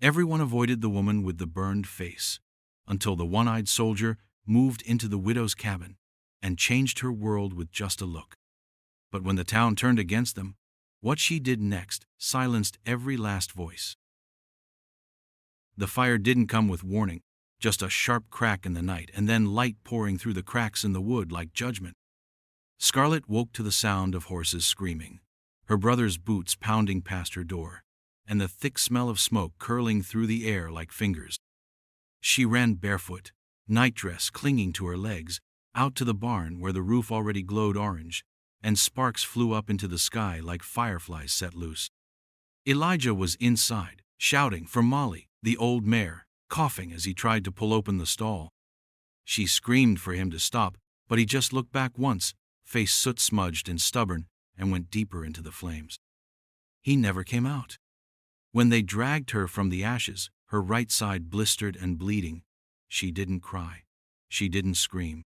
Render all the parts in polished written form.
Everyone avoided the woman with the burned face, until the one-eyed soldier moved into the widow's cabin and changed her world with just a look. But when the town turned against them, what she did next silenced every last voice. The fire didn't come with warning, just a sharp crack in the night and then light pouring through the cracks in the wood like judgment. Scarlett woke to the sound of horses screaming, her brother's boots pounding past her door, and the thick smell of smoke curling through the air like fingers. She ran barefoot, nightdress clinging to her legs, out to the barn where the roof already glowed orange, and sparks flew up into the sky like fireflies set loose. Elijah was inside, shouting for Molly, the old mare, coughing as he tried to pull open the stall. She screamed for him to stop, but he just looked back once, face soot-smudged and stubborn, and went deeper into the flames. He never came out. When they dragged her from the ashes, her right side blistered and bleeding, she didn't cry. She didn't scream.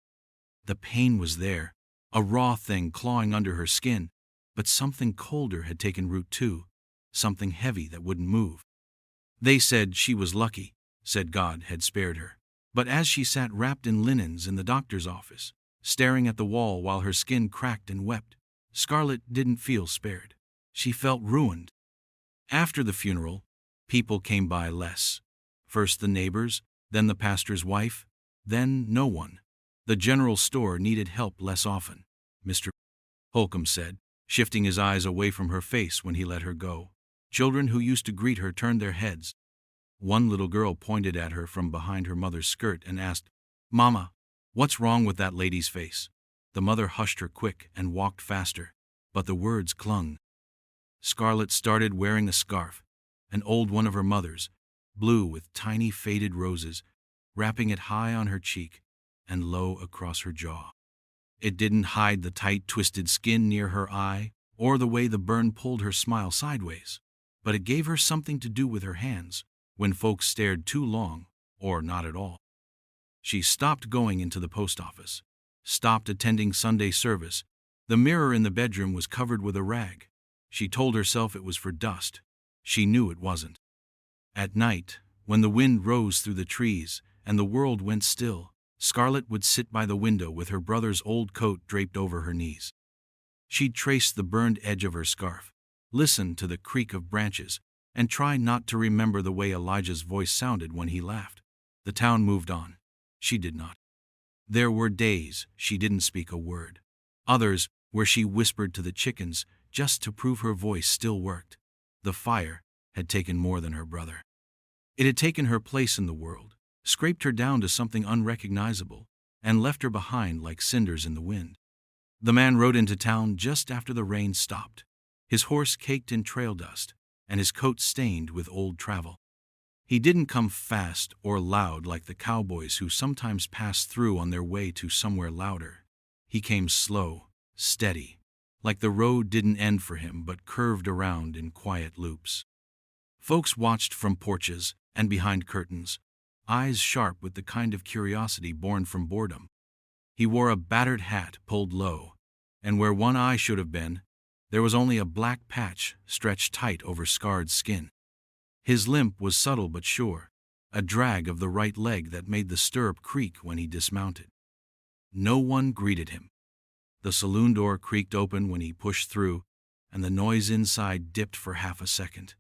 The pain was there, a raw thing clawing under her skin, but something colder had taken root too, something heavy that wouldn't move. They said she was lucky, said God had spared her. But as she sat wrapped in linens in the doctor's office, staring at the wall while her skin cracked and wept, Scarlett didn't feel spared. She felt ruined. After the funeral, people came by less. First the neighbors, then the pastor's wife, then no one. The general store needed help less often, Mr. Holcomb said, shifting his eyes away from her face when he let her go. Children who used to greet her turned their heads. One little girl pointed at her from behind her mother's skirt and asked, "Mama, what's wrong with that lady's face?" The mother hushed her quick and walked faster, but the words clung. Scarlett started wearing a scarf, an old one of her mother's, blue with tiny faded roses, wrapping it high on her cheek and low across her jaw. It didn't hide the tight, twisted skin near her eye or the way the burn pulled her smile sideways, but it gave her something to do with her hands when folks stared too long or not at all. She stopped going into the post office, stopped attending Sunday service. The mirror in the bedroom was covered with a rag. She told herself it was for dust. She knew it wasn't. At night, when the wind rose through the trees and the world went still, Scarlett would sit by the window with her brother's old coat draped over her knees. She'd trace the burned edge of her scarf, listen to the creak of branches, and try not to remember the way Elijah's voice sounded when he laughed. The town moved on. She did not. There were days she didn't speak a word. Others where she whispered to the chickens just to prove her voice still worked. The fire had taken more than her brother. It had taken her place in the world, scraped her down to something unrecognizable, and left her behind like cinders in the wind. The man rode into town just after the rain stopped, his horse caked in trail dust, and his coat stained with old travel. He didn't come fast or loud like the cowboys who sometimes passed through on their way to somewhere louder. He came slow, steady, like the road didn't end for him but curved around in quiet loops. Folks watched from porches and behind curtains, eyes sharp with the kind of curiosity born from boredom. He wore a battered hat pulled low, and where one eye should have been, there was only a black patch stretched tight over scarred skin. His limp was subtle but sure, a drag of the right leg that made the stirrup creak when he dismounted. No one greeted him. The saloon door creaked open when he pushed through, and the noise inside dipped for half a second.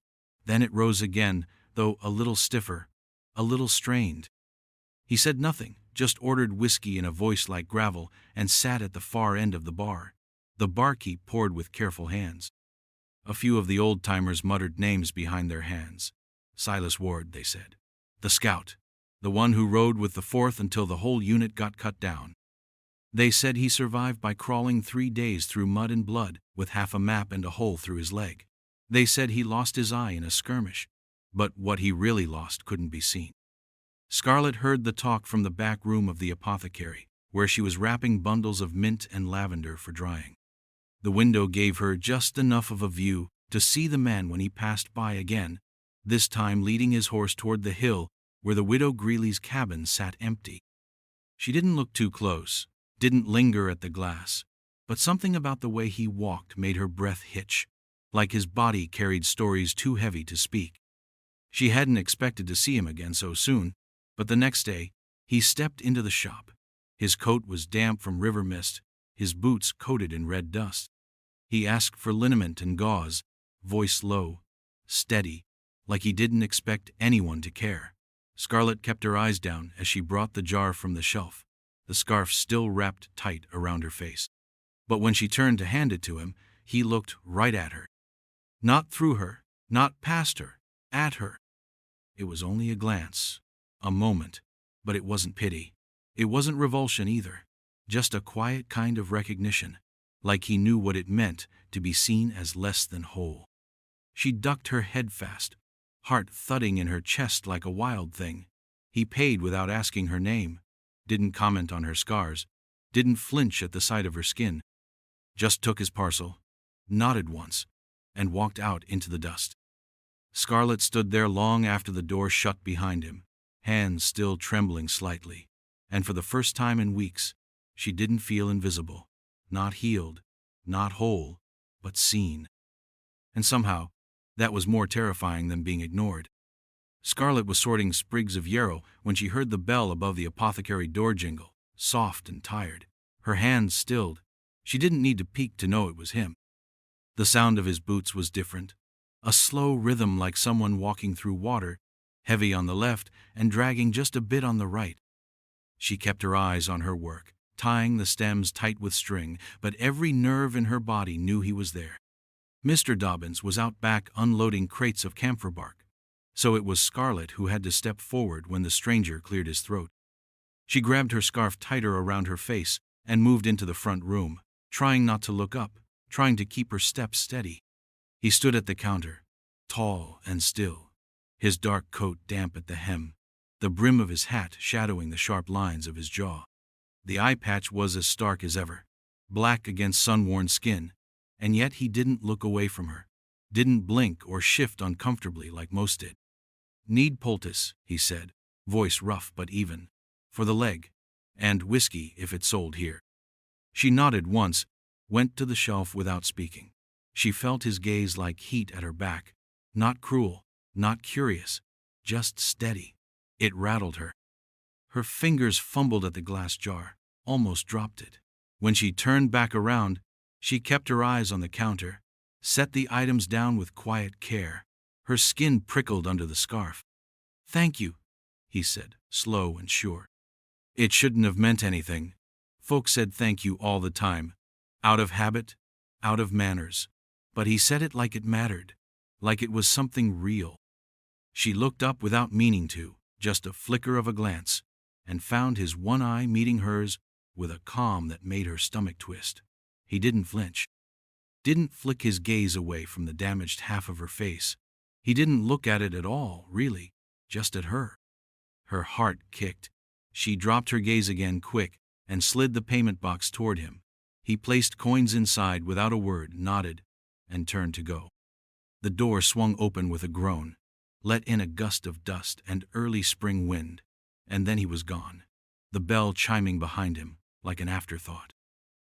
Then it rose again, though a little stiffer, a little strained. He said nothing, just ordered whiskey in a voice like gravel and sat at the far end of the bar. The barkeep poured with careful hands. A few of the old-timers muttered names behind their hands. Silas Ward, they said. The scout, the one who rode with the 4th until the whole unit got cut down. They said he survived by crawling 3 days through mud and blood with half a map and a hole through his leg. They said he lost his eye in a skirmish, but what he really lost couldn't be seen. Scarlett heard the talk from the back room of the apothecary, where she was wrapping bundles of mint and lavender for drying. The window gave her just enough of a view to see the man when he passed by again, this time leading his horse toward the hill where the widow Greeley's cabin sat empty. She didn't look too close, didn't linger at the glass, but something about the way he walked made her breath hitch, like his body carried stories too heavy to speak. She hadn't expected to see him again so soon, but the next day, he stepped into the shop. His coat was damp from river mist, his boots coated in red dust. He asked for liniment and gauze, voice low, steady, like he didn't expect anyone to care. Scarlett kept her eyes down as she brought the jar from the shelf, the scarf still wrapped tight around her face. But when she turned to hand it to him, he looked right at her. Not through her, not past her, at her. It was only a glance, a moment, but it wasn't pity. It wasn't revulsion either, just a quiet kind of recognition, like he knew what it meant to be seen as less than whole. She ducked her head fast, heart thudding in her chest like a wild thing. He paid without asking her name, didn't comment on her scars, didn't flinch at the sight of her skin. Just took his parcel, nodded once, and walked out into the dust. Scarlett stood there long after the door shut behind him, hands still trembling slightly, and for the first time in weeks, she didn't feel invisible, not healed, not whole, but seen. And somehow, that was more terrifying than being ignored. Scarlett was sorting sprigs of yarrow when she heard the bell above the apothecary door jingle, soft and tired. Her hands stilled. She didn't need to peek to know it was him. The sound of his boots was different, a slow rhythm like someone walking through water, heavy on the left and dragging just a bit on the right. She kept her eyes on her work, tying the stems tight with string, but every nerve in her body knew he was there. Mr. Dobbins was out back unloading crates of camphor bark, so it was Scarlett who had to step forward when the stranger cleared his throat. She grabbed her scarf tighter around her face and moved into the front room, trying not to look up, trying to keep her steps steady. He stood at the counter, tall and still, his dark coat damp at the hem, the brim of his hat shadowing the sharp lines of his jaw. The eye patch was as stark as ever, black against sun-worn skin, and yet he didn't look away from her, didn't blink or shift uncomfortably like most did. "Need poultice," he said, voice rough but even, "for the leg, and whiskey if it's sold here." She nodded once, went to the shelf without speaking. She felt his gaze like heat at her back, not cruel, not curious, just steady. It rattled her. Her fingers fumbled at the glass jar, almost dropped it. When she turned back around, she kept her eyes on the counter, set the items down with quiet care. Her skin prickled under the scarf. "Thank you," he said, slow and sure. It shouldn't have meant anything. Folks said thank you all the time, out of habit, out of manners. But he said it like it mattered, like it was something real. She looked up without meaning to, just a flicker of a glance, and found his one eye meeting hers with a calm that made her stomach twist. He didn't flinch, didn't flick his gaze away from the damaged half of her face. He didn't look at it at all, really, just at her. Her heart kicked. She dropped her gaze again quick and slid the payment box toward him. He placed coins inside without a word, nodded, and turned to go. The door swung open with a groan, let in a gust of dust and early spring wind, and then he was gone, the bell chiming behind him like an afterthought.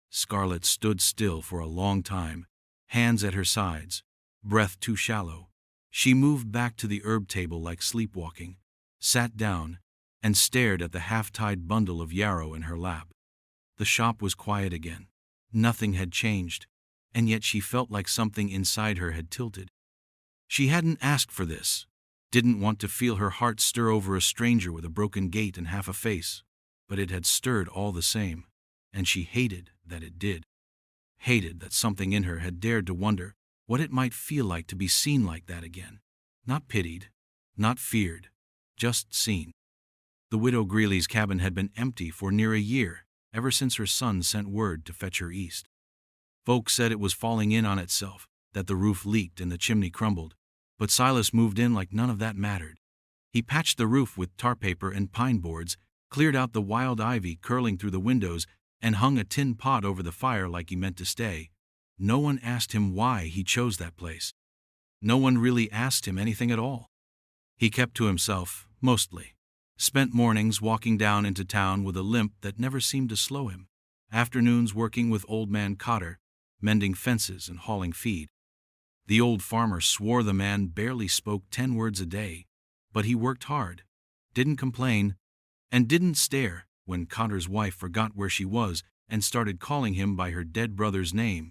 Scarlett stood still for a long time, hands at her sides, breath too shallow. She moved back to the herb table like sleepwalking, sat down, and stared at the half-tied bundle of yarrow in her lap. The shop was quiet again. Nothing had changed, and yet she felt like something inside her had tilted. She hadn't asked for this, didn't want to feel her heart stir over a stranger with a broken gait and half a face, but it had stirred all the same, and she hated that it did. Hated that something in her had dared to wonder what it might feel like to be seen like that again. Not pitied, not feared, just seen. The widow Greeley's cabin had been empty for near a year, ever since her son sent word to fetch her east. Folks said it was falling in on itself, that the roof leaked and the chimney crumbled, but Silas moved in like none of that mattered. He patched the roof with tar paper and pine boards, cleared out the wild ivy curling through the windows, and hung a tin pot over the fire like he meant to stay. No one asked him why he chose that place. No one really asked him anything at all. He kept to himself, mostly. Spent mornings walking down into town with a limp that never seemed to slow him. Afternoons working with old man Cotter, mending fences and hauling feed. The old farmer swore the man barely spoke 10 words a day, But he worked hard, didn't complain, and didn't stare when Cotter's wife forgot where she was and started calling him by her dead brother's name.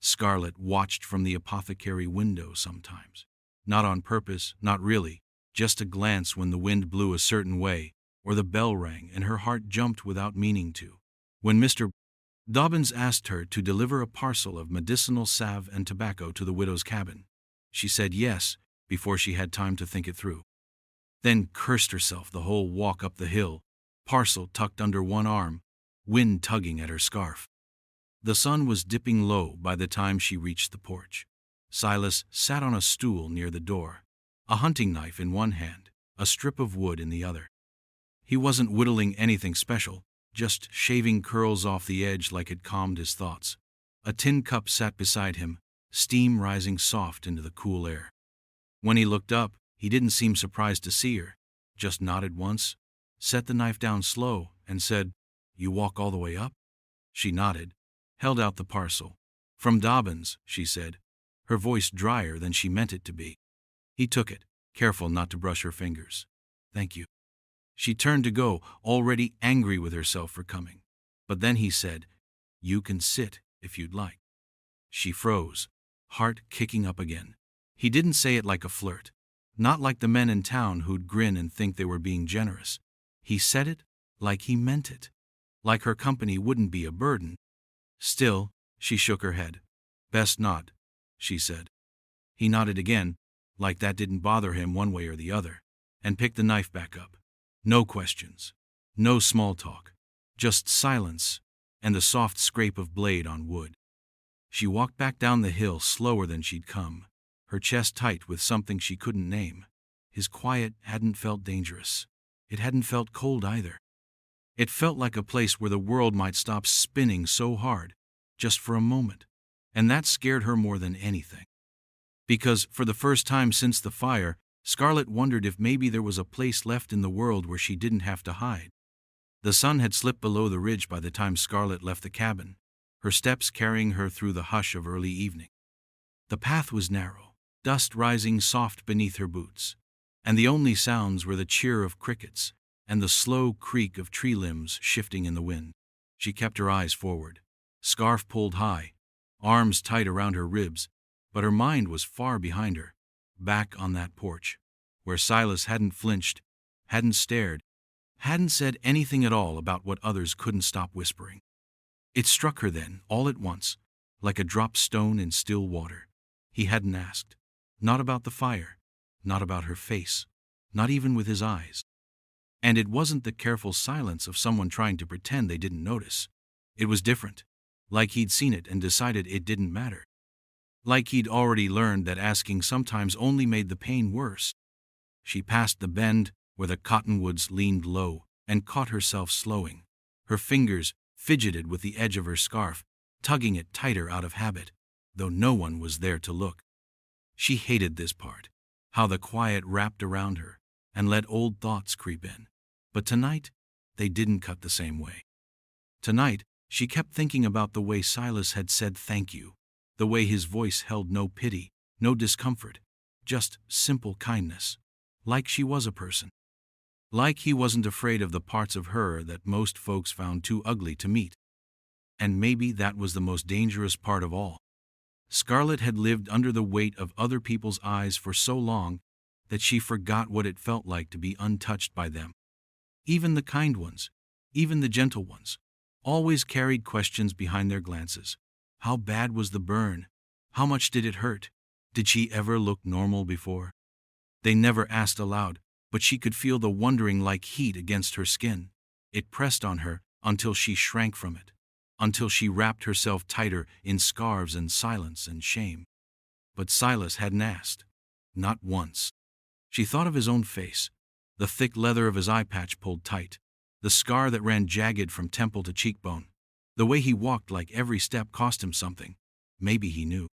Scarlett watched from the apothecary window sometimes. Not on purpose, not really, just a glance when the wind blew a certain way, or the bell rang and her heart jumped without meaning to. When Mr. Dobbins asked her to deliver a parcel of medicinal salve and tobacco to the widow's cabin, she said yes before she had time to think it through. Then cursed herself the whole walk up the hill, parcel tucked under one arm, wind tugging at her scarf. The sun was dipping low by the time she reached the porch. Silas sat on a stool near the door, a hunting knife in one hand, a strip of wood in the other. He wasn't whittling anything special, just shaving curls off the edge like it calmed his thoughts. A tin cup sat beside him, steam rising soft into the cool air. When he looked up, he didn't seem surprised to see her, just nodded once, set the knife down slow, and said, "You walk all the way up?" She nodded, held out the parcel. "From Dobbins," she said, her voice drier than she meant it to be. He took it, careful not to brush her fingers. "Thank you." She turned to go, already angry with herself for coming. But then he said, "You can sit, if you'd like." She froze, heart kicking up again. He didn't say it like a flirt, not like the men in town who'd grin and think they were being generous. He said it like he meant it, like her company wouldn't be a burden. Still, she shook her head. "Best not," she said. He nodded again, like that didn't bother him one way or the other, and picked the knife back up. No questions, no small talk, just silence and the soft scrape of blade on wood. She walked back down the hill slower than she'd come, her chest tight with something she couldn't name. His quiet hadn't felt dangerous. It hadn't felt cold either. It felt like a place where the world might stop spinning so hard, just for a moment, and that scared her more than anything. Because, for the first time since the fire, Scarlett wondered if maybe there was a place left in the world where she didn't have to hide. The sun had slipped below the ridge by the time Scarlett left the cabin, her steps carrying her through the hush of early evening. The path was narrow, dust rising soft beneath her boots, and the only sounds were the cheer of crickets and the slow creak of tree limbs shifting in the wind. She kept her eyes forward, scarf pulled high, arms tight around her ribs, but her mind was far behind her, back on that porch, where Silas hadn't flinched, hadn't stared, hadn't said anything at all about what others couldn't stop whispering. It struck her then, all at once, like a dropped stone in still water. He hadn't asked. Not about the fire, not about her face, not even with his eyes. And it wasn't the careful silence of someone trying to pretend they didn't notice. It was different, like he'd seen it and decided it didn't matter. Like he'd already learned that asking sometimes only made the pain worse. She passed the bend where the cottonwoods leaned low and caught herself slowing. Her fingers fidgeted with the edge of her scarf, tugging it tighter out of habit, though no one was there to look. She hated this part, how the quiet wrapped around her and let old thoughts creep in. But tonight, they didn't cut the same way. Tonight, she kept thinking about the way Silas had said thank you, the way his voice held no pity, no discomfort, just simple kindness, like she was a person. Like he wasn't afraid of the parts of her that most folks found too ugly to meet. And maybe that was the most dangerous part of all. Scarlett had lived under the weight of other people's eyes for so long that she forgot what it felt like to be untouched by them. Even the kind ones, even the gentle ones, always carried questions behind their glances. How bad was the burn? How much did it hurt? Did she ever look normal before? They never asked aloud, but she could feel the wondering like heat against her skin. It pressed on her until she shrank from it, until she wrapped herself tighter in scarves and silence and shame. But Silas hadn't asked. Not once. She thought of his own face, the thick leather of his eye patch pulled tight, the scar that ran jagged from temple to cheekbone, the way he walked like every step cost him something. Maybe he knew.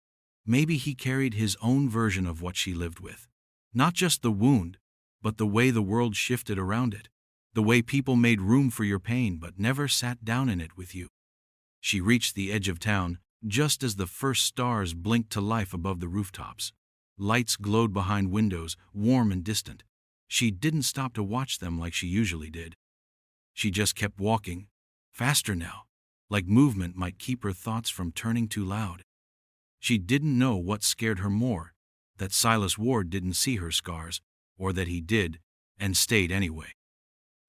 Maybe he carried his own version of what she lived with. Not just the wound, but the way the world shifted around it, the way people made room for your pain but never sat down in it with you. She reached the edge of town just as the first stars blinked to life above the rooftops. Lights glowed behind windows, warm and distant. She didn't stop to watch them like she usually did. She just kept walking, faster now, like movement might keep her thoughts from turning too loud. She didn't know what scared her more, that Silas Ward didn't see her scars, or that he did, and stayed anyway.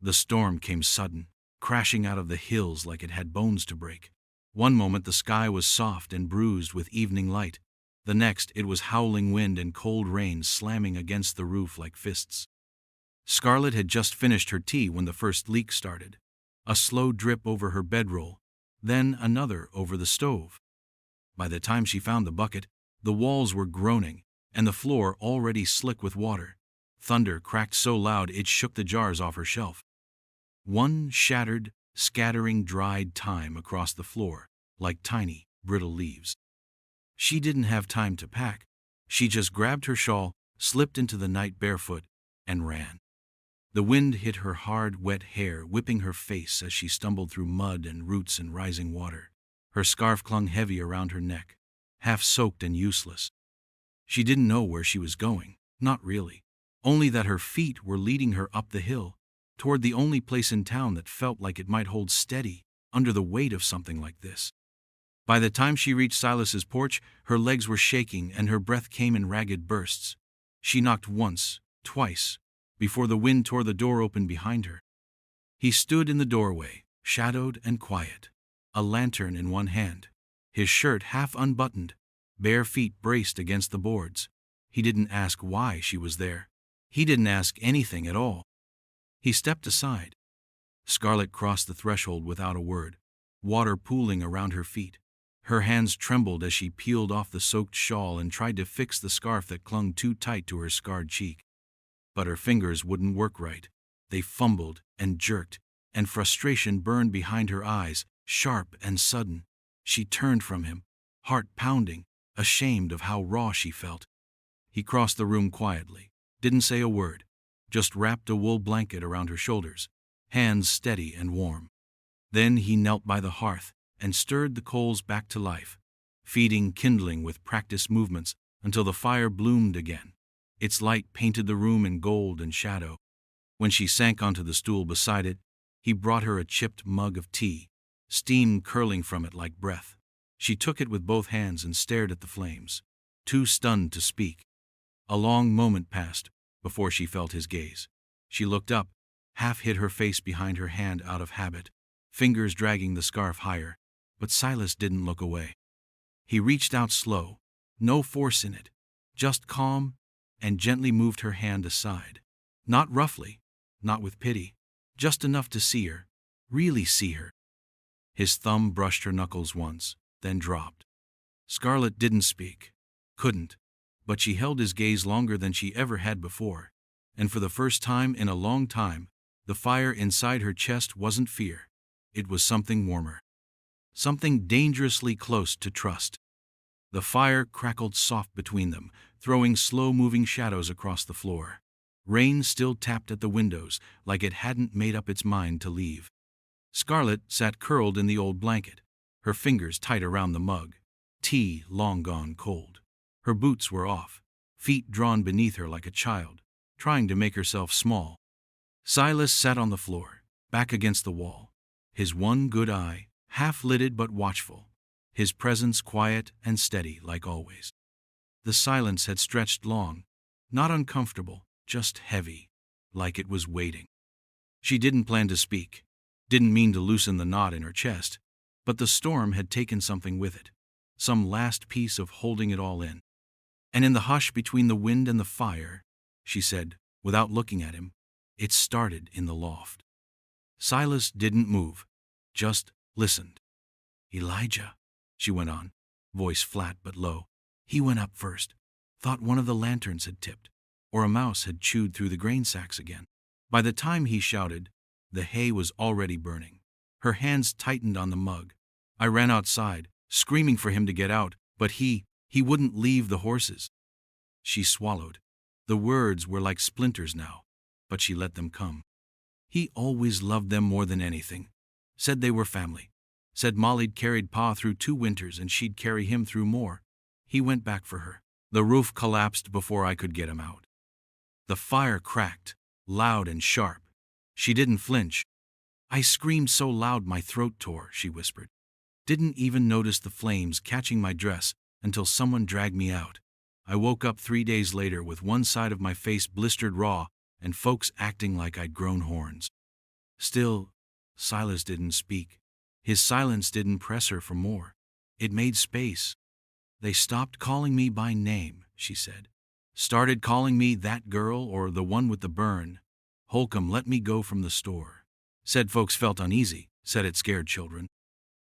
The storm came sudden, crashing out of the hills like it had bones to break. One moment the sky was soft and bruised with evening light. The next it was howling wind and cold rain slamming against the roof like fists. Scarlett had just finished her tea when the first leak started. A slow drip over her bedroll, then another over the stove. By the time she found the bucket, the walls were groaning, and the floor already slick with water. Thunder cracked so loud it shook the jars off her shelf. One shattered, scattering dried thyme across the floor, like tiny, brittle leaves. She didn't have time to pack. She just grabbed her shawl, slipped into the night barefoot, and ran. The wind hit her hard, wet hair, whipping her face as she stumbled through mud and roots and rising water. Her scarf clung heavy around her neck, half soaked and useless. She didn't know where she was going, not really, only that her feet were leading her up the hill, toward the only place in town that felt like it might hold steady under the weight of something like this. By the time she reached Silas's porch, her legs were shaking and her breath came in ragged bursts. She knocked once, twice, before the wind tore the door open behind her. He stood in the doorway, shadowed and quiet, a lantern in one hand, his shirt half unbuttoned, bare feet braced against the boards. He didn't ask why she was there. He didn't ask anything at all. He stepped aside. Scarlett crossed the threshold without a word, water pooling around her feet. Her hands trembled as she peeled off the soaked shawl and tried to fix the scarf that clung too tight to her scarred cheek. But her fingers wouldn't work right. They fumbled and jerked, and frustration burned behind her eyes, sharp and sudden. She turned from him, heart pounding, ashamed of how raw she felt. He crossed the room quietly, didn't say a word, just wrapped a wool blanket around her shoulders, hands steady and warm. Then he knelt by the hearth and stirred the coals back to life, feeding kindling with practiced movements until the fire bloomed again. Its light painted the room in gold and shadow. When she sank onto the stool beside it, he brought her a chipped mug of tea, steam curling from it like breath. She took it with both hands and stared at the flames, too stunned to speak. A long moment passed before she felt his gaze. She looked up, half hid her face behind her hand out of habit, fingers dragging the scarf higher, but Silas didn't look away. He reached out slow, no force in it, just calm, and gently moved her hand aside. Not roughly, not with pity, just enough to see her, really see her. His thumb brushed her knuckles once, then dropped. Scarlett didn't speak, couldn't, but she held his gaze longer than she ever had before, and for the first time in a long time, the fire inside her chest wasn't fear. It was something warmer. Something dangerously close to trust. The fire crackled soft between them, throwing slow-moving shadows across the floor. Rain still tapped at the windows, like it hadn't made up its mind to leave. Scarlett sat curled in the old blanket, her fingers tight around the mug, tea long gone cold. Her boots were off, feet drawn beneath her like a child, trying to make herself small. Silas sat on the floor, back against the wall, his one good eye, half-lidded but watchful, his presence quiet and steady like always. The silence had stretched long, not uncomfortable, just heavy, like it was waiting. She didn't plan to speak, didn't mean to loosen the knot in her chest, but the storm had taken something with it, some last piece of holding it all in. And in the hush between the wind and the fire, she said, without looking at him, it started in the loft. Silas didn't move, just listened. Elijah, she went on, voice flat but low. He went up first, thought one of the lanterns had tipped, or a mouse had chewed through the grain sacks again. By the time he shouted, the hay was already burning. Her hands tightened on the mug. I ran outside, screaming for him to get out, but he wouldn't leave the horses. She swallowed. The words were like splinters now, but she let them come. He always loved them more than anything. Said they were family. Said Molly'd carried Pa through 2 winters and she'd carry him through more. He went back for her. The roof collapsed before I could get him out. The fire cracked, loud and sharp. She didn't flinch. I screamed so loud my throat tore, she whispered. Didn't even notice the flames catching my dress until someone dragged me out. I woke up 3 days later with one side of my face blistered raw and folks acting like I'd grown horns. Still, Silas didn't speak. His silence didn't press her for more. It made space. They stopped calling me by name, she said. Started calling me that girl or the one with the burn. Holcomb let me go from the store. Said folks felt uneasy, said it scared children.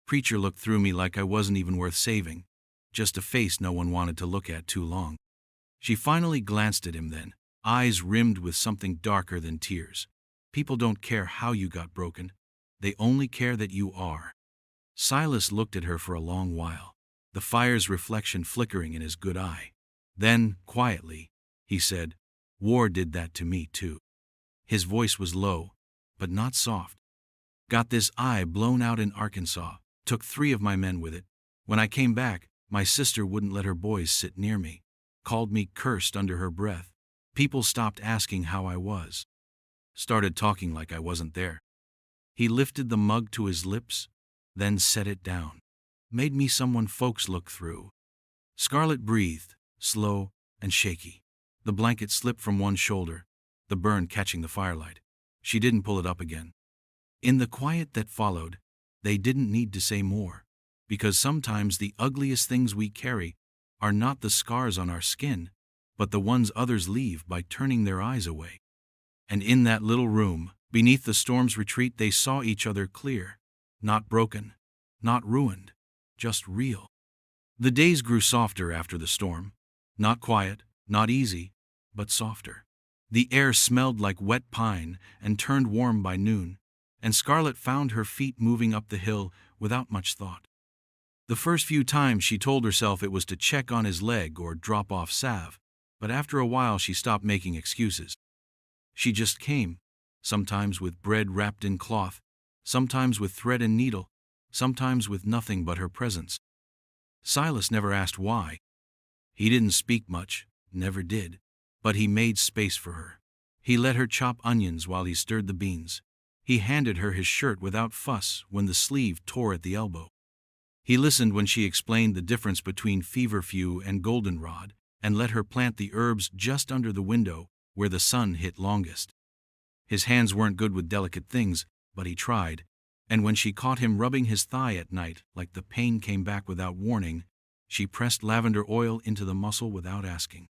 Preacher looked through me like I wasn't even worth saving. Just a face no one wanted to look at too long. She finally glanced at him then, eyes rimmed with something darker than tears. People don't care how you got broken. They only care that you are. Silas looked at her for a long while, the fire's reflection flickering in his good eye. Then, quietly, he said, War did that to me too. His voice was low, but not soft. Got this eye blown out in Arkansas, took 3 of my men with it. When I came back, my sister wouldn't let her boys sit near me, called me cursed under her breath. People stopped asking how I was. Started talking like I wasn't there. He lifted the mug to his lips, then set it down. Made me someone folks look through. Scarlett breathed, slow and shaky. The blanket slipped from one shoulder, the burn catching the firelight. She didn't pull it up again. In the quiet that followed, they didn't need to say more, because sometimes the ugliest things we carry are not the scars on our skin, but the ones others leave by turning their eyes away. And in that little room, beneath the storm's retreat, they saw each other clear, not broken, not ruined, just real. The days grew softer after the storm, not quiet, not easy, but softer. The air smelled like wet pine and turned warm by noon, and Scarlett found her feet moving up the hill without much thought. The first few times she told herself it was to check on his leg or drop off salve, but after a while she stopped making excuses. She just came, sometimes with bread wrapped in cloth, sometimes with thread and needle, sometimes with nothing but her presence. Silas never asked why. He didn't speak much, never did, but he made space for her. He let her chop onions while he stirred the beans. He handed her his shirt without fuss when the sleeve tore at the elbow. He listened when she explained the difference between feverfew and goldenrod, and let her plant the herbs just under the window where the sun hit longest. His hands weren't good with delicate things, but he tried, and when she caught him rubbing his thigh at night like the pain came back without warning, she pressed lavender oil into the muscle without asking.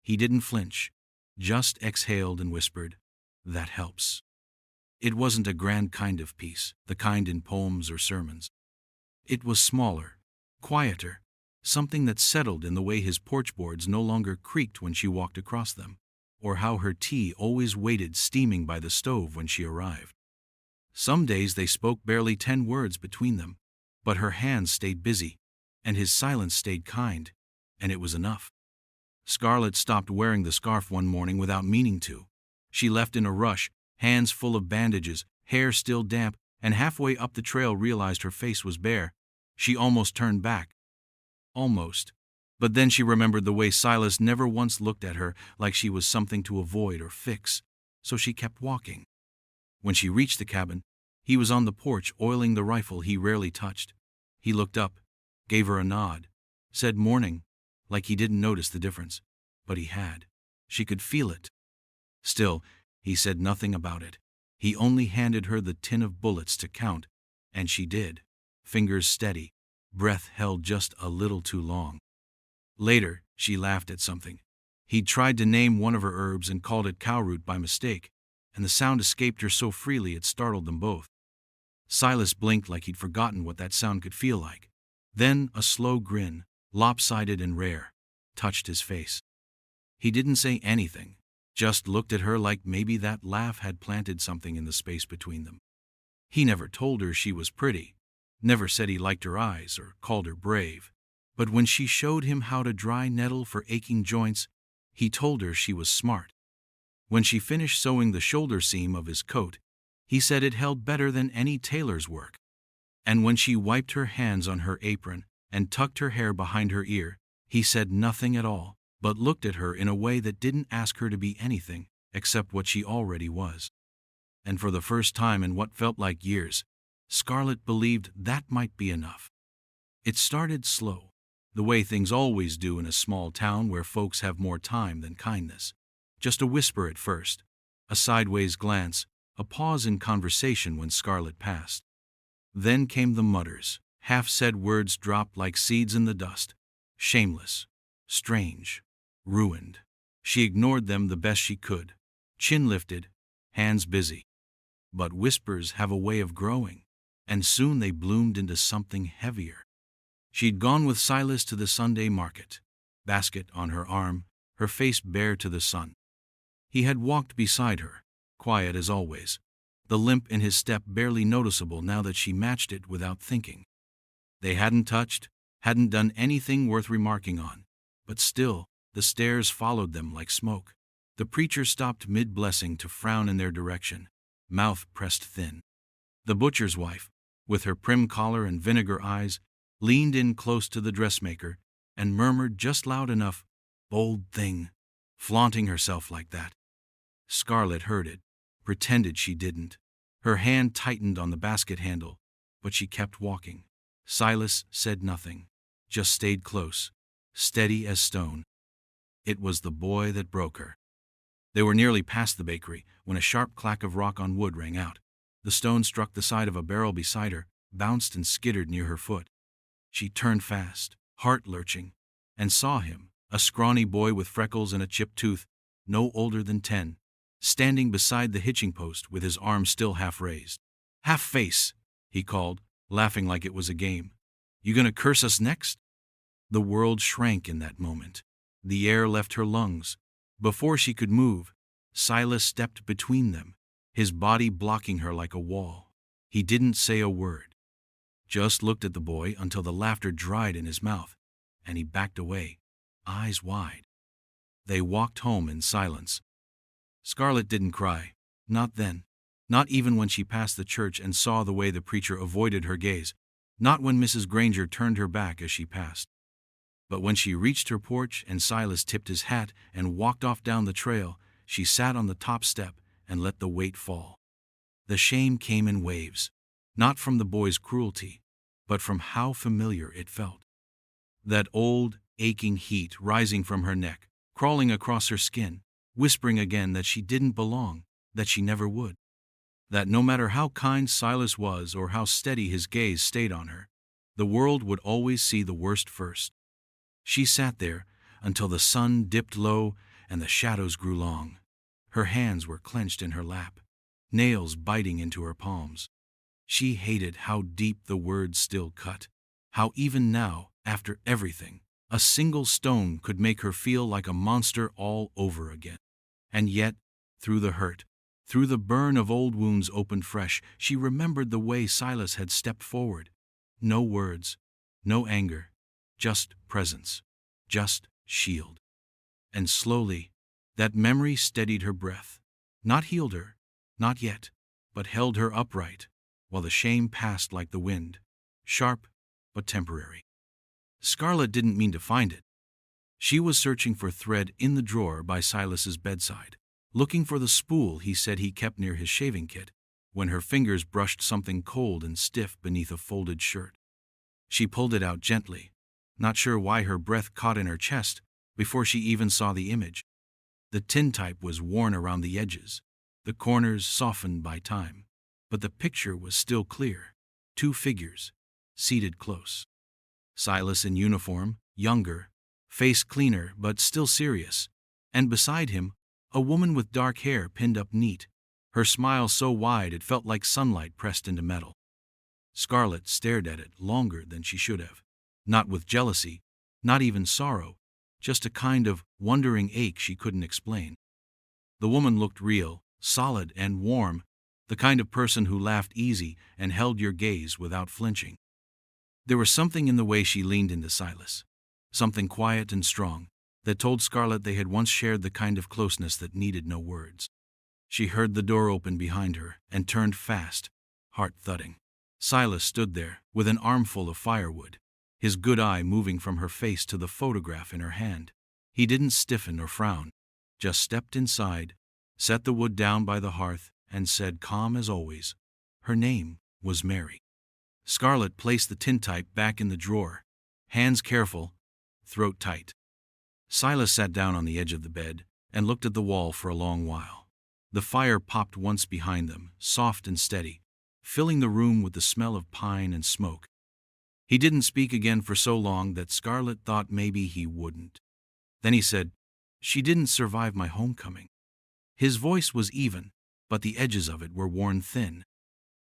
He didn't flinch, just exhaled and whispered, "That helps." It wasn't a grand kind of peace, the kind in poems or sermons. It was smaller, quieter, something that settled in the way his porch boards no longer creaked when she walked across them, or how her tea always waited steaming by the stove when she arrived. Some days they spoke barely 10 words between them, but her hands stayed busy, and his silence stayed kind, and it was enough. Scarlett stopped wearing the scarf one morning without meaning to. She left in a rush, hands full of bandages, hair still damp, and halfway up the trail realized her face was bare. She almost turned back. Almost. But then she remembered the way Silas never once looked at her like she was something to avoid or fix, so she kept walking. When she reached the cabin, he was on the porch oiling the rifle he rarely touched. He looked up, gave her a nod, said morning, like he didn't notice the difference, but he had. She could feel it. Still, he said nothing about it. He only handed her the tin of bullets to count, and she did, fingers steady, breath held just a little too long. Later, she laughed at something. He'd tried to name one of her herbs and called it cowroot by mistake, and the sound escaped her so freely it startled them both. Silas blinked like he'd forgotten what that sound could feel like. Then a slow grin, lopsided and rare, touched his face. He didn't say anything, just looked at her like maybe that laugh had planted something in the space between them. He never told her she was pretty, never said he liked her eyes or called her brave, but when she showed him how to dry nettle for aching joints, he told her she was smart. When she finished sewing the shoulder seam of his coat, he said it held better than any tailor's work. And when she wiped her hands on her apron and tucked her hair behind her ear, he said nothing at all, but looked at her in a way that didn't ask her to be anything, except what she already was. And for the first time in what felt like years, Scarlett believed that might be enough. It started slow, the way things always do in a small town where folks have more time than kindness. Just a whisper at first, a sideways glance, a pause in conversation when Scarlett passed. Then came the mutters, half-said words dropped like seeds in the dust. Shameless, strange, ruined. She ignored them the best she could, chin lifted, hands busy. But whispers have a way of growing, and soon they bloomed into something heavier. She'd gone with Silas to the Sunday market, basket on her arm, her face bare to the sun. He had walked beside her, quiet as always, the limp in his step barely noticeable now that she matched it without thinking. They hadn't touched, hadn't done anything worth remarking on, but still, the stares followed them like smoke. The preacher stopped mid-blessing to frown in their direction, mouth pressed thin. The butcher's wife, with her prim collar and vinegar eyes, leaned in close to the dressmaker and murmured just loud enough, "Bold thing, flaunting herself like that." Scarlett heard it, pretended she didn't. Her hand tightened on the basket handle, but she kept walking. Silas said nothing, just stayed close, steady as stone. It was the boy that broke her. They were nearly past the bakery when a sharp clack of rock on wood rang out. The stone struck the side of a barrel beside her, bounced and skittered near her foot. She turned fast, heart lurching, and saw him, a scrawny boy with freckles and a chipped tooth, no older than 10, standing beside the hitching post with his arms still half raised. "Half face," he called, laughing like it was a game. "You gonna curse us next?" The world shrank in that moment. The air left her lungs. Before she could move, Silas stepped between them, his body blocking her like a wall. He didn't say a word, just looked at the boy until the laughter dried in his mouth, and he backed away, eyes wide. They walked home in silence. Scarlett didn't cry, not then, not even when she passed the church and saw the way the preacher avoided her gaze, not when Mrs. Granger turned her back as she passed. But when she reached her porch and Silas tipped his hat and walked off down the trail, she sat on the top step and let the weight fall. The shame came in waves, not from the boy's cruelty, but from how familiar it felt. That old, aching heat rising from her neck, crawling across her skin, whispering again that she didn't belong, that she never would. That no matter how kind Silas was or how steady his gaze stayed on her, the world would always see the worst first. She sat there until the sun dipped low and the shadows grew long. Her hands were clenched in her lap, nails biting into her palms. She hated how deep the words still cut, how even now, after everything, a single stone could make her feel like a monster all over again. And yet, through the hurt, through the burn of old wounds opened fresh, she remembered the way Silas had stepped forward. No words, no anger, just presence, just shield. And slowly, that memory steadied her breath, not healed her, not yet, but held her upright, while the shame passed like the wind, sharp but temporary. Scarlett didn't mean to find it. She was searching for thread in the drawer by Silas's bedside, looking for the spool he said he kept near his shaving kit, when her fingers brushed something cold and stiff beneath a folded shirt. She pulled it out gently, not sure why her breath caught in her chest before she even saw the image. The tintype was worn around the edges, the corners softened by time, but the picture was still clear. 2 figures, seated close. Silas in uniform, younger, face cleaner but still serious, and beside him, a woman with dark hair pinned up neat, her smile so wide it felt like sunlight pressed into metal. Scarlett stared at it longer than she should have, not with jealousy, not even sorrow, just a kind of wondering ache she couldn't explain. The woman looked real, solid and warm, the kind of person who laughed easy and held your gaze without flinching. There was something in the way she leaned into Silas, something quiet and strong, that told Scarlett they had once shared the kind of closeness that needed no words. She heard the door open behind her and turned fast, heart thudding. Silas stood there with an armful of firewood, his good eye moving from her face to the photograph in her hand. He didn't stiffen or frown, just stepped inside, set the wood down by the hearth, and said, calm as always, her name was Mary. Scarlett placed the tintype back in the drawer, hands careful, throat tight. Silas sat down on the edge of the bed and looked at the wall for a long while. The fire popped once behind them, soft and steady, filling the room with the smell of pine and smoke. He didn't speak again for so long that Scarlett thought maybe he wouldn't. Then he said, she didn't survive my homecoming. His voice was even, but the edges of it were worn thin.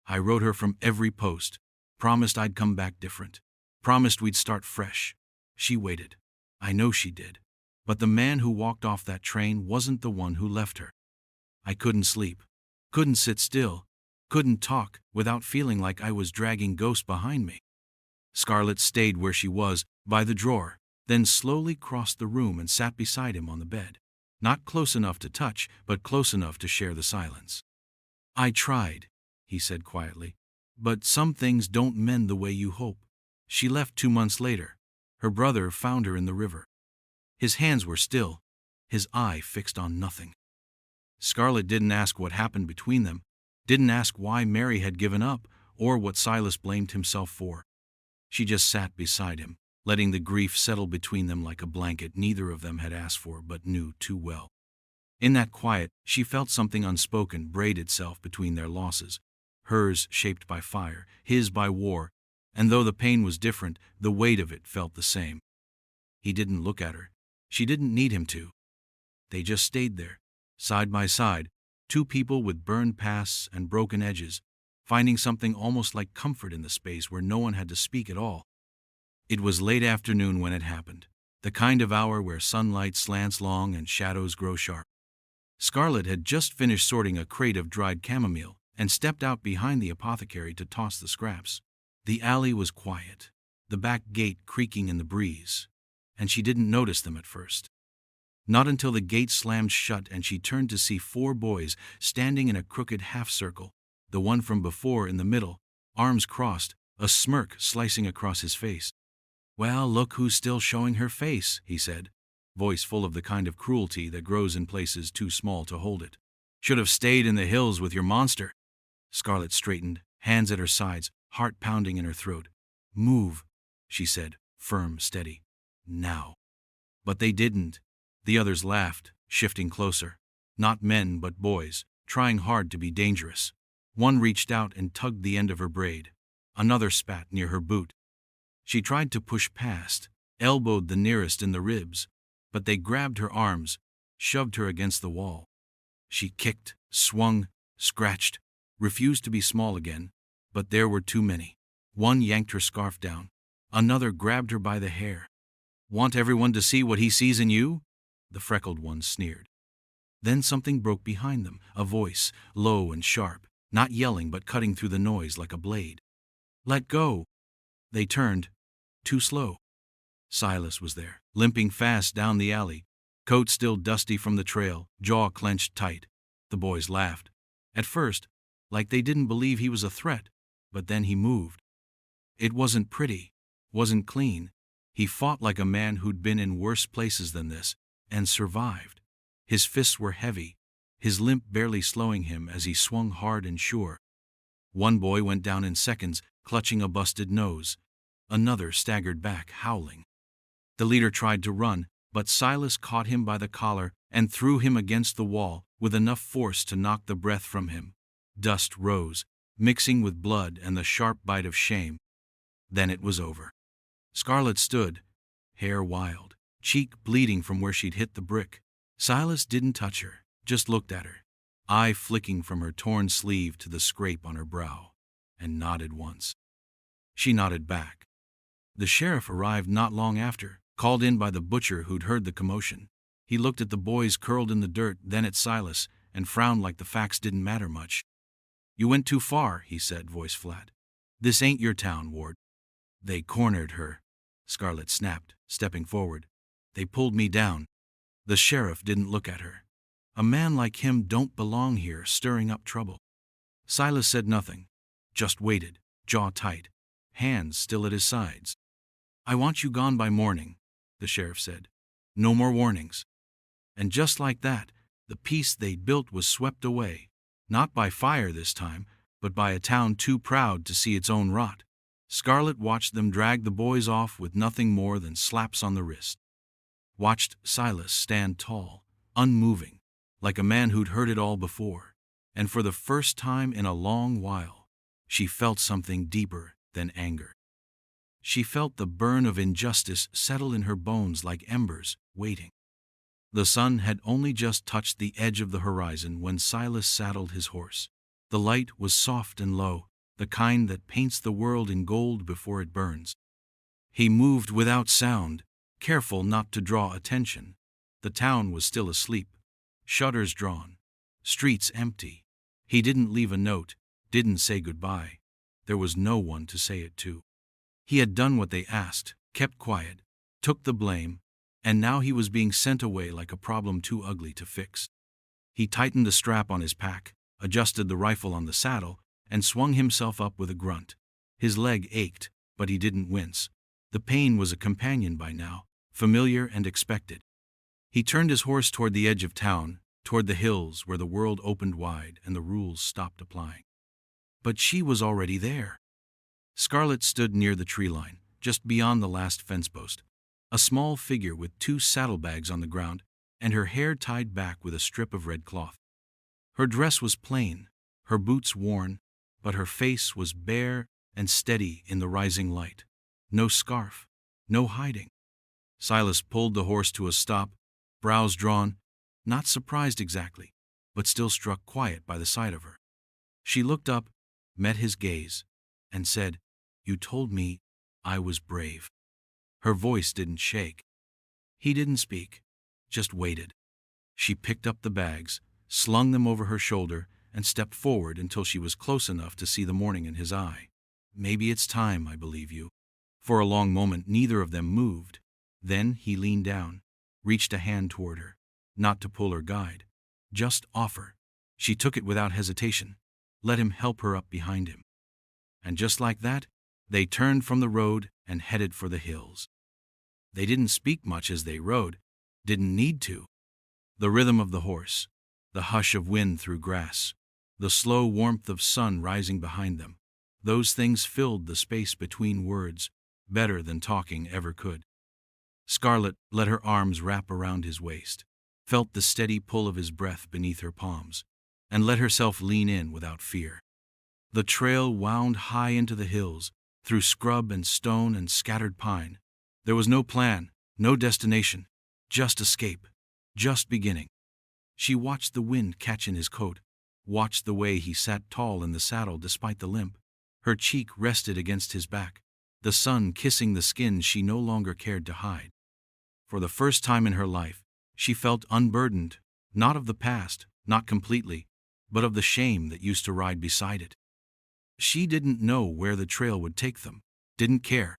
I wrote her from every post, promised I'd come back different, promised we'd start fresh. She waited. I know she did. But the man who walked off that train wasn't the one who left her. I couldn't sleep, couldn't sit still, couldn't talk without feeling like I was dragging ghosts behind me. Scarlett stayed where she was, by the drawer, then slowly crossed the room and sat beside him on the bed. Not close enough to touch, but close enough to share the silence. I tried, he said quietly, but some things don't mend the way you hope. She left 2 months later. Her brother found her in the river. His hands were still, his eye fixed on nothing. Scarlett didn't ask what happened between them, didn't ask why Mary had given up, or what Silas blamed himself for. She just sat beside him, letting the grief settle between them like a blanket neither of them had asked for but knew too well. In that quiet, she felt something unspoken braid itself between their losses, hers shaped by fire, his by war, and though the pain was different, the weight of it felt the same. He didn't look at her. She didn't need him to. They just stayed there, side by side, two people with burned pasts and broken edges, finding something almost like comfort in the space where no one had to speak at all. It was late afternoon when it happened, the kind of hour where sunlight slants long and shadows grow sharp. Scarlett had just finished sorting a crate of dried chamomile and stepped out behind the apothecary to toss the scraps. The alley was quiet, the back gate creaking in the breeze, and she didn't notice them at first. Not until the gate slammed shut and she turned to see 4 boys standing in a crooked half-circle, the one from before in the middle, arms crossed, a smirk slicing across his face. "Well, look who's still showing her face," he said, voice full of the kind of cruelty that grows in places too small to hold it. "Should have stayed in the hills with your monster." Scarlett straightened, hands at her sides, heart pounding in her throat. "Move," she said, firm, steady. "Now." But they didn't. The others laughed, shifting closer. Not men, but boys, trying hard to be dangerous. One reached out and tugged the end of her braid. Another spat near her boot. She tried to push past, elbowed the nearest in the ribs, but they grabbed her arms, shoved her against the wall. She kicked, swung, scratched, refused to be small again, but there were too many. One yanked her scarf down. Another grabbed her by the hair. "Want everyone to see what he sees in you?" the freckled one sneered. Then something broke behind them, a voice, low and sharp, not yelling but cutting through the noise like a blade. "Let go!" They turned, too slow. Silas was there, limping fast down the alley, coat still dusty from the trail, jaw clenched tight. The boys laughed. At first, like they didn't believe he was a threat, but then he moved. It wasn't pretty, wasn't clean. He fought like a man who'd been in worse places than this, and survived. His fists were heavy, his limp barely slowing him as he swung hard and sure. One boy went down in seconds, clutching a busted nose. Another staggered back, howling. The leader tried to run, but Silas caught him by the collar and threw him against the wall with enough force to knock the breath from him. Dust rose, mixing with blood and the sharp bite of shame. Then it was over. Scarlett stood, hair wild, cheek bleeding from where she'd hit the brick. Silas didn't touch her, just looked at her, eye flicking from her torn sleeve to the scrape on her brow, and nodded once. She nodded back. The sheriff arrived not long after, called in by the butcher who'd heard the commotion. He looked at the boys curled in the dirt, then at Silas, and frowned like the facts didn't matter much. "You went too far," he said, voice flat. "This ain't your town, Ward." "They cornered her," Scarlett snapped, stepping forward. "They pulled me down." The sheriff didn't look at her. A man like him don't belong here, stirring up trouble. Silas said nothing, just waited, jaw tight, hands still at his sides. "I want you gone by morning," the sheriff said. "No more warnings." And just like that, The peace they'd built was swept away, not by fire this time, but by a town too proud to see its own rot. Scarlett watched them drag the boys off with nothing more than slaps on the wrist. Watched Silas stand tall, unmoving, like a man who'd heard it all before, and for the first time in a long while, she felt something deeper than anger. She felt the burn of injustice settle in her bones like embers, waiting. The sun had only just touched the edge of the horizon when Silas saddled his horse. The light was soft and low, the kind that paints the world in gold before it burns. He moved without sound, careful not to draw attention. The town was still asleep, shutters drawn, streets empty. He didn't leave a note, didn't say goodbye. There was no one to say it to. He had done what they asked, kept quiet, took the blame, and now he was being sent away like a problem too ugly to fix. He tightened the strap on his pack, adjusted the rifle on the saddle, and swung himself up with a grunt. His leg ached, but he didn't wince. The pain was a companion by now, familiar and expected. He turned his horse toward the edge of town, toward the hills where the world opened wide and the rules stopped applying. But she was already there. Scarlett stood near the tree line, just beyond the last fence post, a small figure with 2 saddlebags on the ground and her hair tied back with a strip of red cloth. Her dress was plain, her boots worn, but her face was bare and steady in the rising light. No scarf, no hiding. Silas pulled the horse to a stop, brows drawn, not surprised exactly, but still struck quiet by the sight of her. She looked up, met his gaze, and said, "You told me I was brave." Her voice didn't shake. He didn't speak, just waited. She picked up the bags, slung them over her shoulder, and stepped forward until she was close enough to see the morning in his eye. "Maybe it's time, I believe you." For a long moment neither of them moved. Then he leaned down, reached a hand toward her, not to pull or guide, just offer. She took it without hesitation, let him help her up behind him. And just like that, they turned from the road and headed for the hills. They didn't speak much as they rode, didn't need to. The rhythm of the horse, the hush of wind through grass, the slow warmth of sun rising behind them, those things filled the space between words better than talking ever could. Scarlett let her arms wrap around his waist, felt the steady pull of his breath beneath her palms, and let herself lean in without fear. The trail wound high into the hills, through scrub and stone and scattered pine. There was no plan, no destination, just escape, just beginning. She watched the wind catch in his coat, watched the way he sat tall in the saddle despite the limp. Her cheek rested against his back, the sun kissing the skin she no longer cared to hide. For the first time in her life, she felt unburdened, not of the past, not completely, but of the shame that used to ride beside it. She didn't know where the trail would take them, didn't care.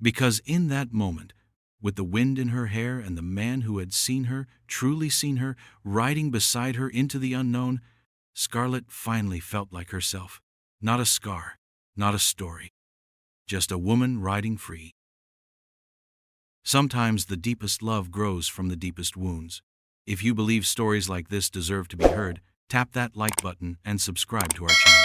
Because in that moment, with the wind in her hair and the man who had seen her, truly seen her, riding beside her into the unknown, Scarlett finally felt like herself. Not a scar, not a story. Just a woman riding free. Sometimes the deepest love grows from the deepest wounds. If you believe stories like this deserve to be heard, tap that like button and subscribe to our channel.